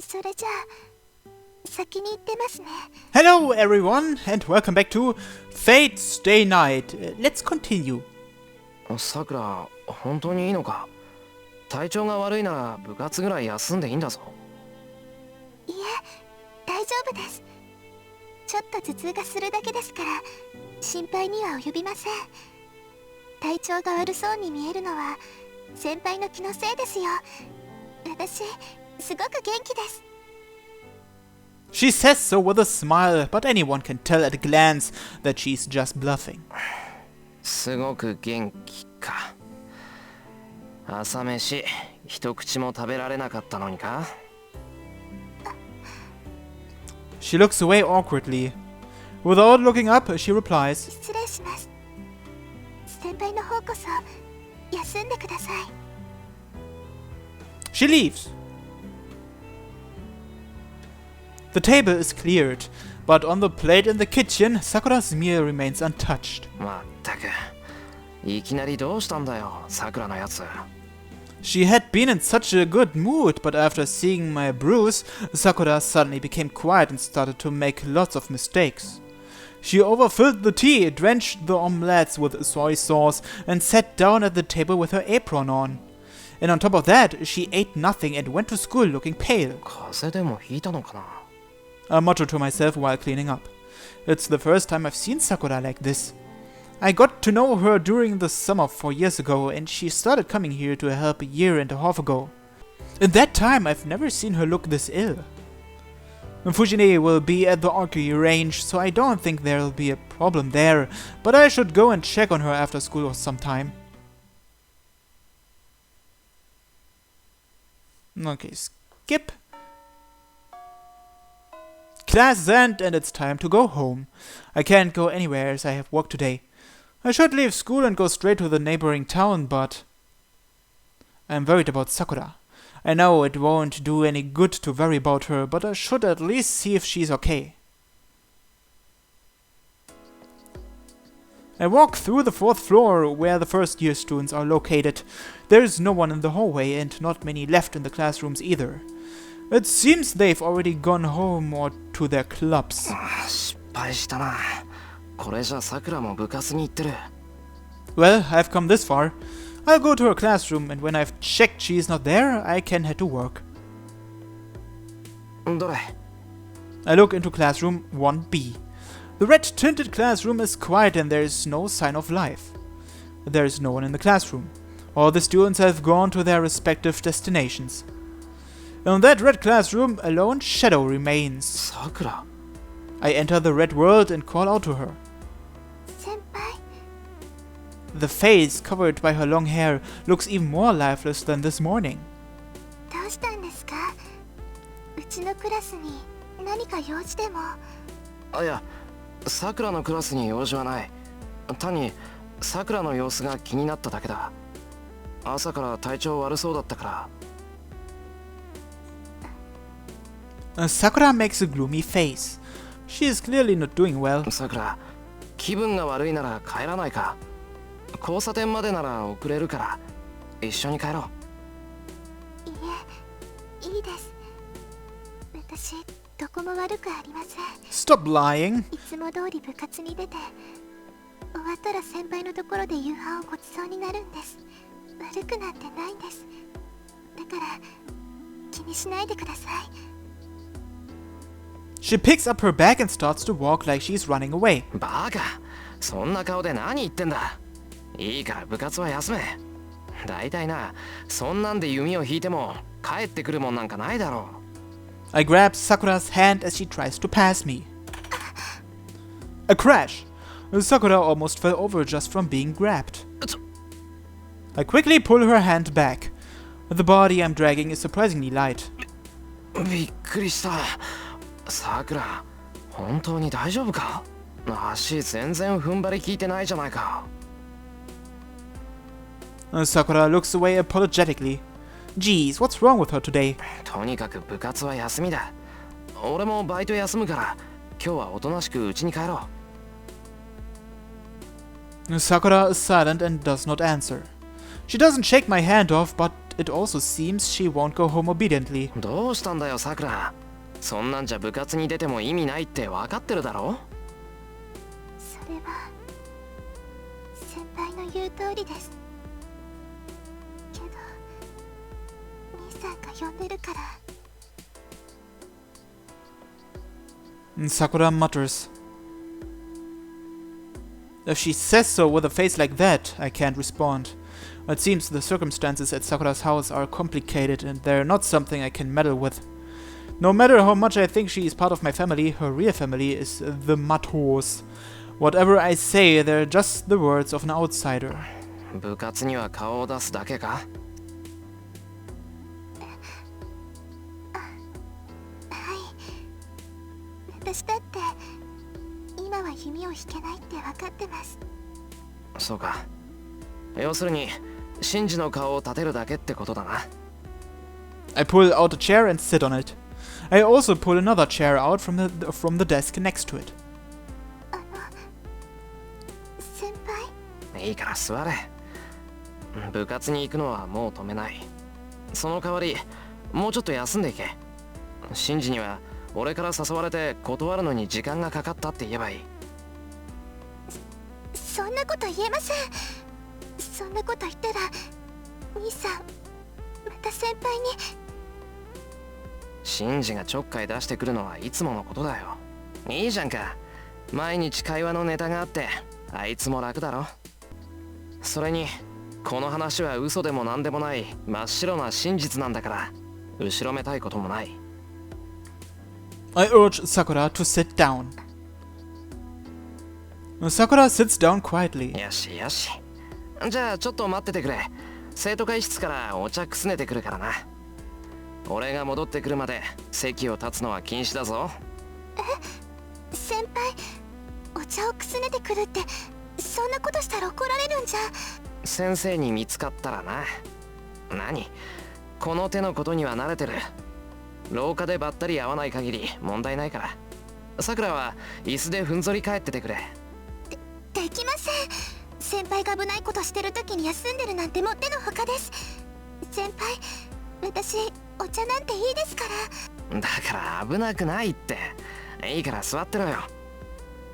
それじゃあ先に行ってますね。 Hello everyone and welcome back to Fate Stay Night. Let's continue. さくら、本当にいいのか？体調が悪いなら部活ぐらい休んでいいんだぞ。いえ、大丈夫です。ちょっと頭痛がするだけですから心配には及びません。体調が悪そうに見えるのは先輩の気のせいですよ。私すごく元気です。 She says so with a smile, but anyone can tell at a glance that she's just bluffing. すごく元気か。朝飯一口も食べられなかったのにか？ She looks away awkwardly. Without looking up, she replies, 失礼します。先輩の方こそ休んでください。 She leaves. The table is cleared, but on the plate in the kitchen, Sakura's meal remains untouched. まったく、いきなりどうしたんだよ、さくらのやつ。 She had been in such a good mood, but after seeing my bruise, Sakura suddenly became quiet and started to make lots of mistakes. She overfilled the tea, drenched the omelets with soy sauce, and sat down at the table with her apron on. And on top of that, she ate nothing and went to school looking pale. 風邪でもひいたのかな？ I muttered to myself while cleaning up. It's the first time I've seen Sakura like this. I got to know her during the summer 4 years ago, and she started coming here to help a year and a half ago. In that time, I've never seen her look this ill. Fujine will be at the archery range, so I don't think there'll be a problem there, but I should go and check on her after school or sometime. Okay, skip. Class end and it's time to go home. I can't go anywhere as I have work today. I should leave school and go straight to the neighboring town, but I'm worried about Sakura. I know it won't do any good to worry about her, but I should at least see if she's okay. I walk through the 4th floor where the first year students are located. There's no one in the hallway and not many left in the classrooms either. It seems they've already gone home or to their clubs. 失敗したな。これじゃさくらも部活に行ってる。 Well, I've come this far. I'll go to her classroom, and when I've checked she's not there, I can head to work. どれ？ I look into classroom 1B. The red-tinted classroom is quiet and there is no sign of life. There is no one in the classroom. All the students have gone to their respective destinations. In that red classroom, a lone shadow remains. さくら。 I enter the red world and call out to her. 先輩、 The face, covered by her long hair, looks even more lifeless than this morning. どうしたんですか？うちのクラスに何か用事でも？あ、いや、さくらのクラスに用事はない。単にさくらの様子が気になっただけだ。朝から体調悪そうだったから。Sakura makes a gloomy face. She is clearly not doing well. さくら、気分が悪いなら帰らないか？交差点までなら遅れるから一緒に帰ろう。いえ、いいです。私どこも悪くありません。 Stop lying. いつも通り部活に出て終わったら先輩のところで夕飯をごちそうになるんです。悪くなんてないんです。だから気にしないでください。 She picks up her bag and starts to walk like she's running away. バカ、そんな顔で何言ってんだ。いいから部活は休め。だいたいな、そんなんで弓を引いても帰ってくるもんなんかないだろう。 I grab Sakura's hand as she tries to pass me. A crash. Sakura almost fell over just from being grabbed. I quickly pull her hand back. The body I'm dragging is surprisingly light. びっくりした。さくら、本当に大丈夫か？足全然踏ん張り効いてないじゃないか。 Sakura looks away apologetically. Geez, what's wrong with her today? とにかく部活は休みだ。俺もバイト休むから今日はおとなしく家に帰ろう。 Sakura is silent and does not answer. She doesn't shake my hand off, but it also seems she won't go home obediently. どうしたんだよさくら。そんなんじゃ部活に出ても意味ないって分かってるだろ。それは先輩の言う通りです。けど兄さんが呼んでるから。 Sakura mutters. If she says so with a face like that, I can't respond. It seems the circumstances at Sakura's house are complicated and they're not something I can meddle with. No matter how much I think she is part of my family, her real family is the Matos. Whatever I say, they're just the words of an outsider. 部活には顔を出すだけか。私だって今は弓を引けないって分かってます。そうか。要するにシンジの顔を立てるだけってことだな。I pull out a chair and sit on it. I also pull another chair out from the desk next to it. 先輩。いいから座れ。部活に行くのはもう止めない。その代わりもうちょっと休んでいけ。シンジには俺から誘われて断るのに時間がかかったって言えばいい。そんなこと言えません。そんなこと言ったら兄さんまた先輩に。シンジがちょっかい出してくるのはいつものことだよ。いいじゃんか。毎日会話のネタがあってあいつも楽だろ。それにこの話は嘘でもなんでもない真っ白な真実なんだから後ろめたいこともない。I urge Sakura to sit down. Sakura sits down quietly. よしよし。じゃあちょっと待っててくれ。生徒会室からお茶くすねてくるからな。俺が戻ってくるまで席を立つのは禁止だぞ。先輩、お茶をくすねてくるってそんなことしたら怒られるんじゃ。先生に見つかったらな。何この手のことには慣れてる。廊下でばったり会わない限り問題ないから。さくらは椅子でふんぞり返っててくれ。できません。先輩が危ないことしてる時に休んでるなんてもってのほかです。先輩、私お茶なんていいですから。だから危なくないって。いいから座ってろよ。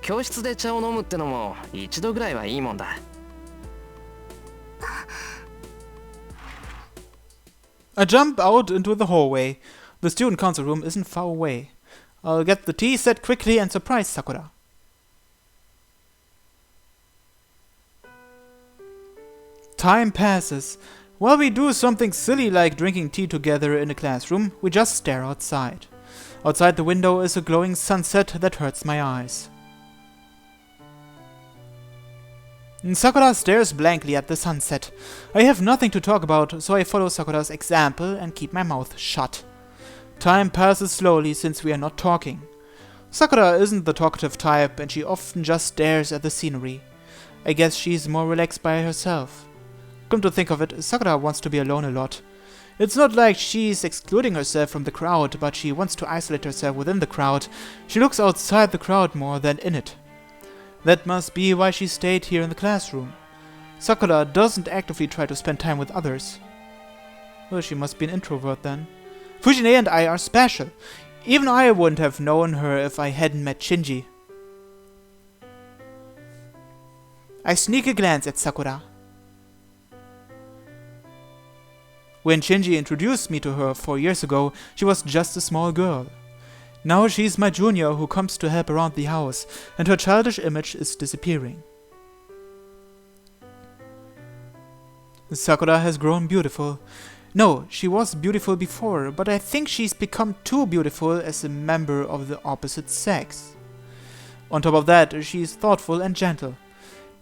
教室で茶を飲むってのも一度ぐらいはいいもんだ。I jump out into the hallway. The student council room isn't far away. I'll get the tea set quickly and surprise Sakura. Time passes. While we do something silly like drinking tea together in a classroom, we just stare outside. Outside the window is a glowing sunset that hurts my eyes. Sakura stares blankly at the sunset. I have nothing to talk about, so I follow Sakura's example and keep my mouth shut. Time passes slowly since we are not talking. Sakura isn't the talkative type and she often just stares at the scenery. I guess she's more relaxed by herself. Come to think of it, Sakura wants to be alone a lot. It's not like she's excluding herself from the crowd, but she wants to isolate herself within the crowd. She looks outside the crowd more than in it. That must be why she stayed here in the classroom. Sakura doesn't actively try to spend time with others. Well, she must be an introvert then. Fujine and I are special. Even I wouldn't have known her if I hadn't met Shinji. I sneak a glance at Sakura. When Shinji introduced me to her 4 years ago, she was just a small girl. Now she's my junior who comes to help around the house, and her childish image is disappearing. Sakura has grown beautiful. No, she was beautiful before, but I think she's become too beautiful as a member of the opposite sex. On top of that, she's thoughtful and gentle.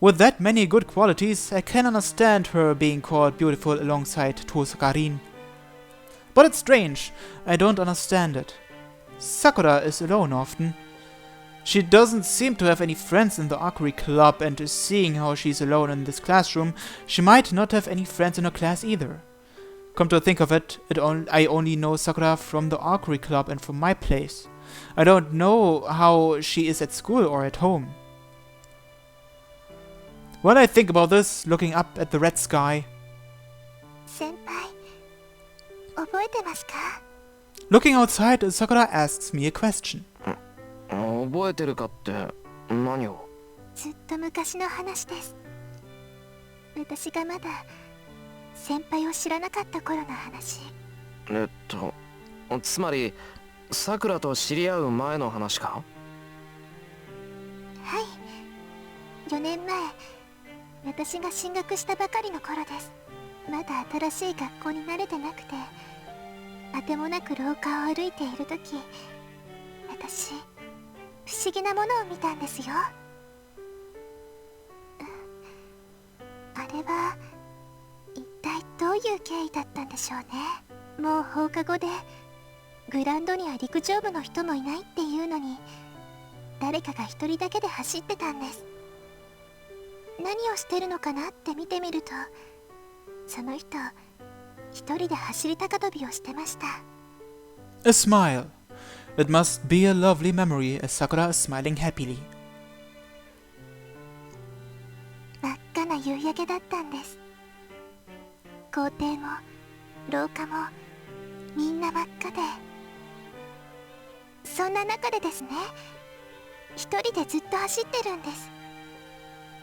With that many good qualities, I can understand her being called beautiful alongside Tosakarin. But it's strange, I don't understand it. Sakura is alone often. She doesn't seem to have any friends in the archery club, and seeing how she's alone in this classroom, she might not have any friends in her class either. Come to think of it, I only know Sakura from the archery club and from my place. I don't know how she is at school or at home. While I think about this, looking up at the red sky, 先輩、覚えてますか？ Looking outside, Sakura asks me a question. 覚えてるかって何を？ずっと昔の話です。私がまだ先輩を知らなかった頃の話。つまりさくらと知り合う前の話か？はい、4年前私が進学したばかりの頃です。まだ新しい学校に慣れてなくて、あてもなく廊下を歩いているとき、私不思議なものを見たんですよ。あれは一体どういう経緯だったんでしょうね。もう放課後でグラウンドには陸上部の人もいないっていうのに、誰かが一人だけで走ってたんです。何をしてるのかなって見てみると、その人一人で走り高跳びをしてました。 A smile. It must be a lovely memory as Sakura is smiling happily. 真っ赤な夕焼けだったんです。校庭も廊下もみんな真っ赤で、そんな中でですね、一人でずっと走ってるんです。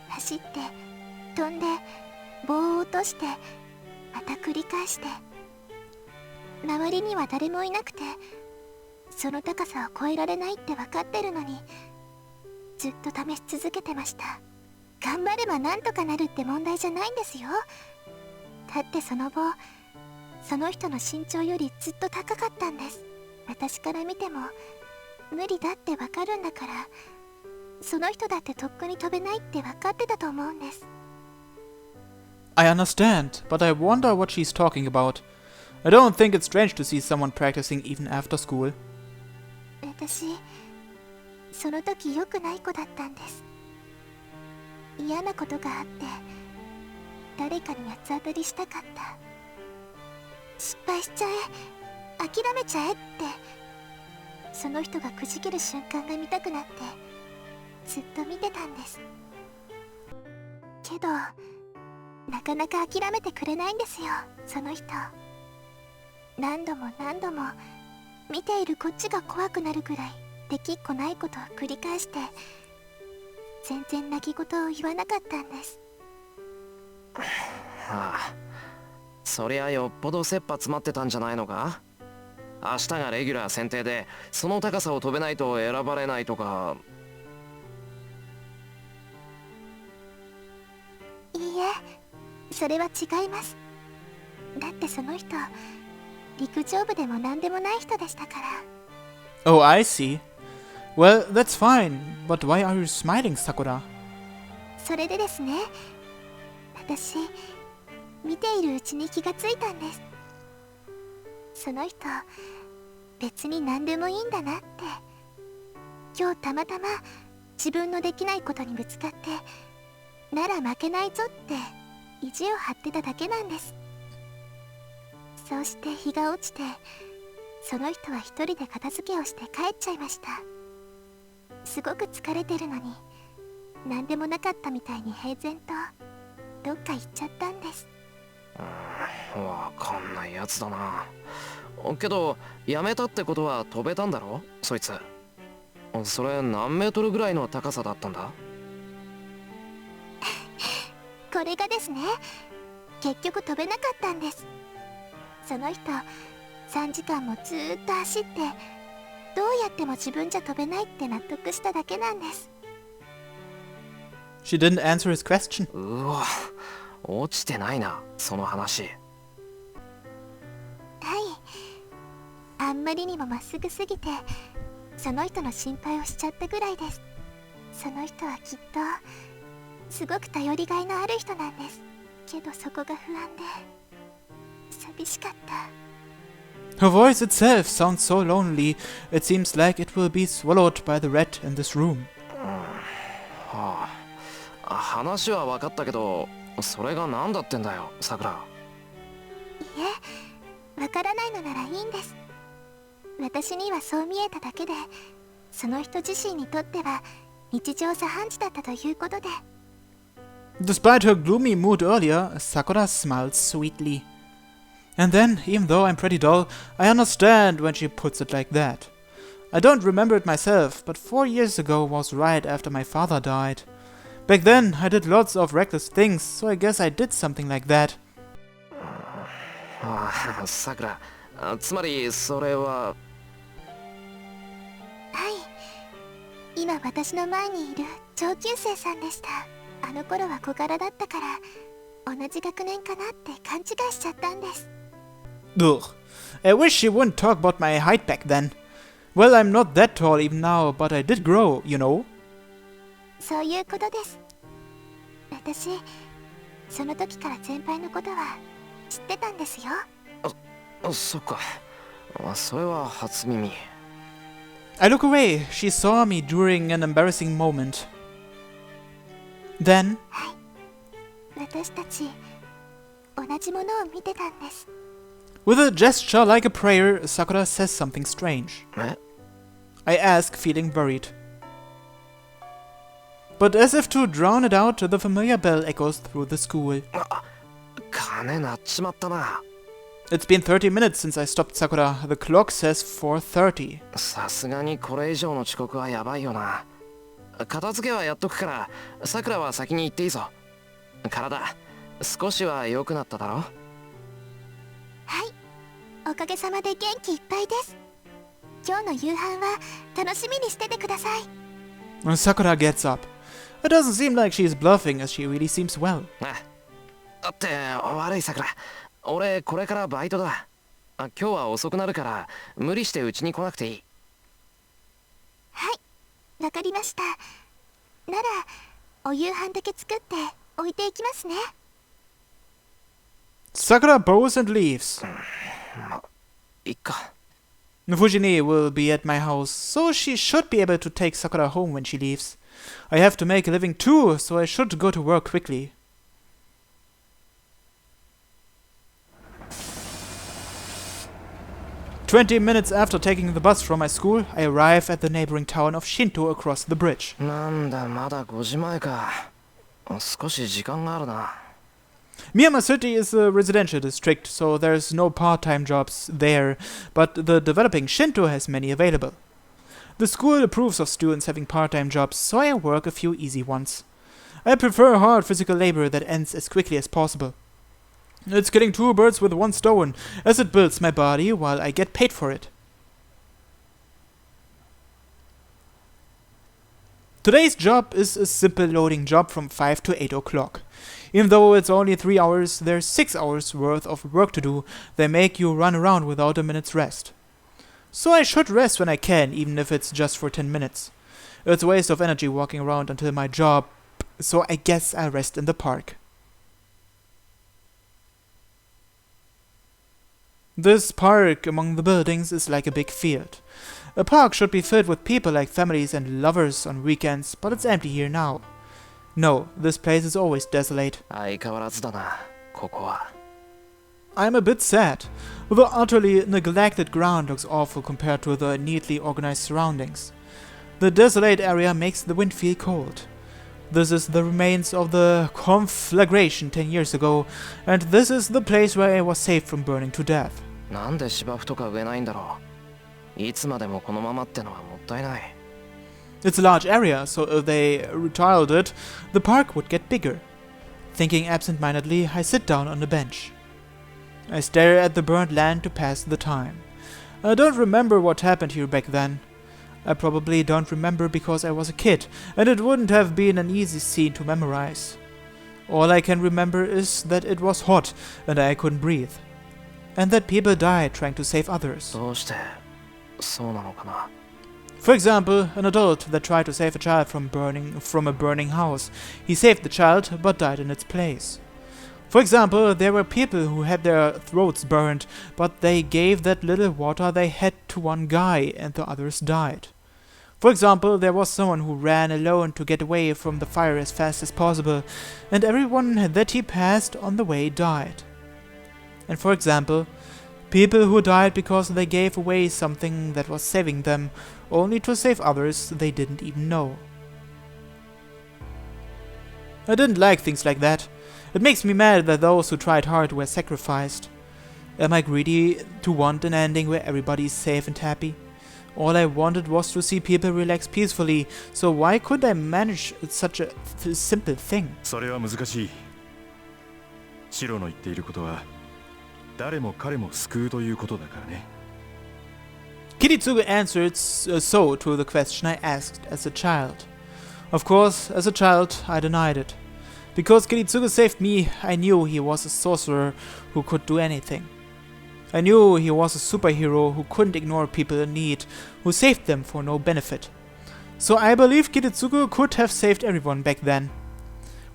走って飛んで棒を落としてまた繰り返して、周りには誰もいなくて、その高さを超えられないって分かってるのに、ずっと試し続けてました。頑張ればなんとかなるって問題じゃないんですよ。だってその棒、その人の身長よりずっと高かったんです。私から見ても無理だって分かるんだから、その人だってとっくに飛べないって分かってたと思うんです。 I understand, but I wonder what she's talking about. I don't think it's strange to see someone practicing even after school. 私その時良くない子だったんです。嫌なことがあって誰かに八つ当たりしたかった。失敗しちゃえ、諦めちゃえって、その人がくじける瞬間が見たくなってずっと見てたんです。けどなかなか諦めてくれないんですよ、その人。何度も何度も見ているこっちが怖くなるぐらいできっこないことを繰り返して、全然泣き言を言わなかったんです。ああ、そりゃよっぽど切羽詰まってたんじゃないのか？明日がレギュラー選定でその高さを飛べないと選ばれないとか。いいえ、それは違います。だってその人陸上部でも何でもない人でしたから。 Oh, I see. Well, that's fine, but why are you smiling, Sakura? それでですね、私見ているうちに気がついたんです。その人別に何でもいいんだなって。今日たまたま自分のできないことにぶつかって、なら負けないぞって意地を張ってただけなんです。そうして日が落ちて、その人は一人で片付けをして帰っちゃいました。すごく疲れてるのに何でもなかったみたいに平然とどっか行っちゃったんです。わかんないやつだな。けどやめたってことは飛べたんだろ、そいつ。それ何メートルぐらいの高さだったんだ？これがですね、結局飛べなかったんです。その人3時間もずーっと走って、どうやっても自分じゃ飛べないって納得しただけなんです。 She didn't answer his question. うわ、落ちてないな、その話。はい、あんまりにもまっすぐすぎてその人の心配をしちゃったぐらいです。その人はきっとすごく頼りがいのある人なんです。けどそこが不安で寂しかった。 Her voice itself sounds so lonely, it seems like it will be swallowed by the rat in this room. はあ、話は分かったけど、それが何だってんだよ、さくら。いえ、わからないのならいいんです。私にはそう見えただけで、その人自身にとっては日常茶飯事だったということで。 Despite her gloomy mood earlier, Sakura smiles sweetly. And then, even though I'm pretty dull, I understand when she puts it like that. I don't remember it myself, but 4 years ago was right after my father died. Back then, I did lots of reckless things, so I guess I did something like that. ああ、さくら。つまり、それは。はい今私の前にいる上級生さんでした。あの頃は小柄だったから同じ学年かなって勘違いしちゃったんです。 Ugh. I wish she wouldn't talk about my height back then. Well, I'm not that tall even now, but I did grow, you know. そういうことです。私その時から先輩のことは知ってたんですよ。そっか。それは初耳。I look away. She saw me during an embarrassing moment. Then, 私たち同じものを見てたんです。 with a gesture like a prayer, Sakura says something strange. え I ask, feeling worried. But as if to drown it out, the familiar bell echoes through the school. 鐘鳴っちまったな。It's been 30 minutes since I stopped Sakura. The clock says 4:30. さすがにこれ以上の遅刻はやばいよな。片付けはやっとくから、さくらは先に行っていいぞ。体、少しは良くなっただろ？はいおかげさまで元気いっぱいです。今日の夕飯は楽しみにしててください。 Sakura gets up. It doesn't seem like she is bluffing, as she really seems well. だって悪いさくら。俺これからバイトだ。今日は遅くなるから無理してうちに来なくていい。はいわかりました。ならお夕飯だけ作って置いていきますね。 Sakura bows and leaves. いっか。 Fujine will be at my house, so she should be able to take Sakura home when she leaves. I have to make a living too, so I should go to work quickly. "20 minutes after taking the bus from my school, I arrive at the neighboring town of Shinto across the bridge. なんだまだ5時前か。少し時間があるな。Miyama City is a residential district, so there's no part-time jobs there, but the developing Shinto has many available. The school approves of students having part-time jobs, so I work a few easy ones. I prefer hard physical labor that ends as quickly as possible. It's killing 2 birds with 1 stone, as it builds my body while I get paid for it. Today's job is a simple loading job from 5 to 8 o'clock. Even though it's only 3 hours, there's 6 hours worth of work to do. They make you run around without a minute's rest. So I should rest when I can, even if it's just for 10 minutes. It's a waste of energy walking around until my job, so I guess I'll rest in the park. This park among the buildings is like a big field. A park should be filled with people like families and lovers on weekends, but it's empty here now. No, this place is always desolate. 相変わらずだな、ここは。I'm a bit sad. The utterly neglected ground looks awful compared to the neatly organized surroundings. The desolate area makes the wind feel cold. This is the remains of the conflagration 10 years ago, and this is the place where I was saved from burning to death. なんで芝生とか植えないんだろう。いつまでもこのままってのはもったいない。It's a large area, so if they retiled it, the park would get bigger. Thinking absent-mindedly, I sit down on a bench. I stare at the burnt land to pass the time. I don't remember what happened here back then. I probably don't remember because I was a kid, and it wouldn't have been an easy scene to memorize. All I can remember is that it was hot, and I couldn't breathe. And that people died trying to save others. どうしてそうなのかな。 For example, an adult that tried to save a child from a burning house. He saved the child, but died in its place. For example, there were people who had their throats burned, but they gave that little water they had to one guy, and the others died. For example, there was someone who ran alone to get away from the fire as fast as possible, and everyone that he passed on the way died. And for example, people who died because they gave away something that was saving them, only to save others they didn't even know. I didn't like things like that. It makes me mad that those who tried hard were sacrificed. Am I greedy to want an ending where everybody is safe and happy? All I wanted was to see people relax peacefully, so why couldn't I manage such a simple thing? それは難しい。シロの言っていることは誰も彼も救うということだからね。Kiritsugu answered so to the question I asked as a child. Of course, as a child, I denied it. Because Kiritsugu saved me, I knew he was a sorcerer who could do anything. I knew he was a superhero who couldn't ignore people in need, who saved them for no benefit. So I believe Kiritsugu could have saved everyone back then.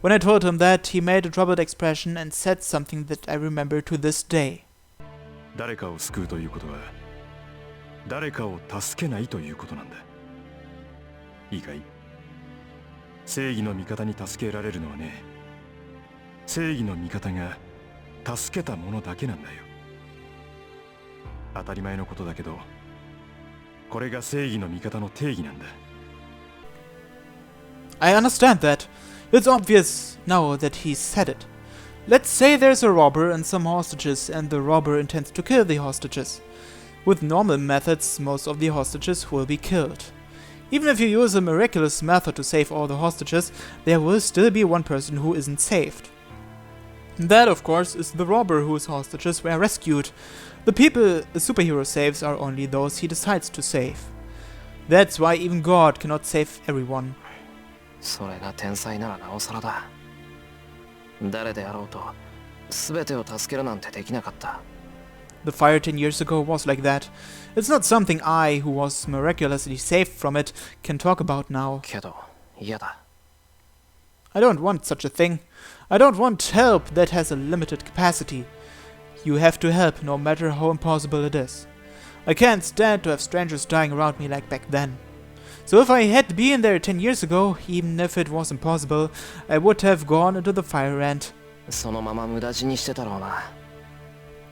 When I told him that, he made a troubled expression and said something that I remember to this day. 誰かを救うということは誰かを助けないということなんだ。いいかい？正義の味方に助けられるのはね、正義の味方が助けた者だけなんだよ。当たり前のことだけど、これが正義の味方の定義なんだ。I understand that. It's obvious now that he said it. Let's say there's a robber and some hostages, and the robber intends to kill the hostages. With normal methods, most of the hostages will be killed. Even if you use a miraculous method to save all the hostages, there will still be one person who isn't saved. That, of course, is the robber whose hostages were rescued. The people a superhero saves are only those he decides to save. That's why even God cannot save everyone. それが天才ならなおさらだ。誰であろうと全てを助けるなんてできなかった。The fire 10 years ago was like that. It's not something I, who was miraculously saved from it, can talk about now. けど嫌だ。I don't want such a thing. I don't want help that has a limited capacity. You have to help no matter how impossible it is. I can't stand to have strangers dying around me like back then. So if I had been there 10 years ago, even if it was impossible, I would have gone into the fire and... そのまま無駄死にしてたろうな。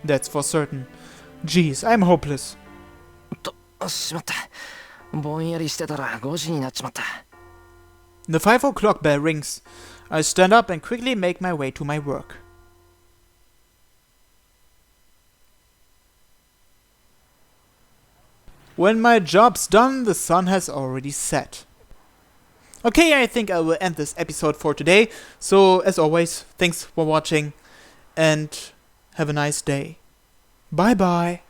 That's for certain. Jeez, I'm hopeless. しまった。ぼんやりしてたら5時になっちまった。The 5 o'clock bell rings. I stand up and quickly make my way to my work. When my job's done, the sun has already set. Okay, I think I will end this episode for today. So, as always, thanks for watching and have a nice day. Bye bye.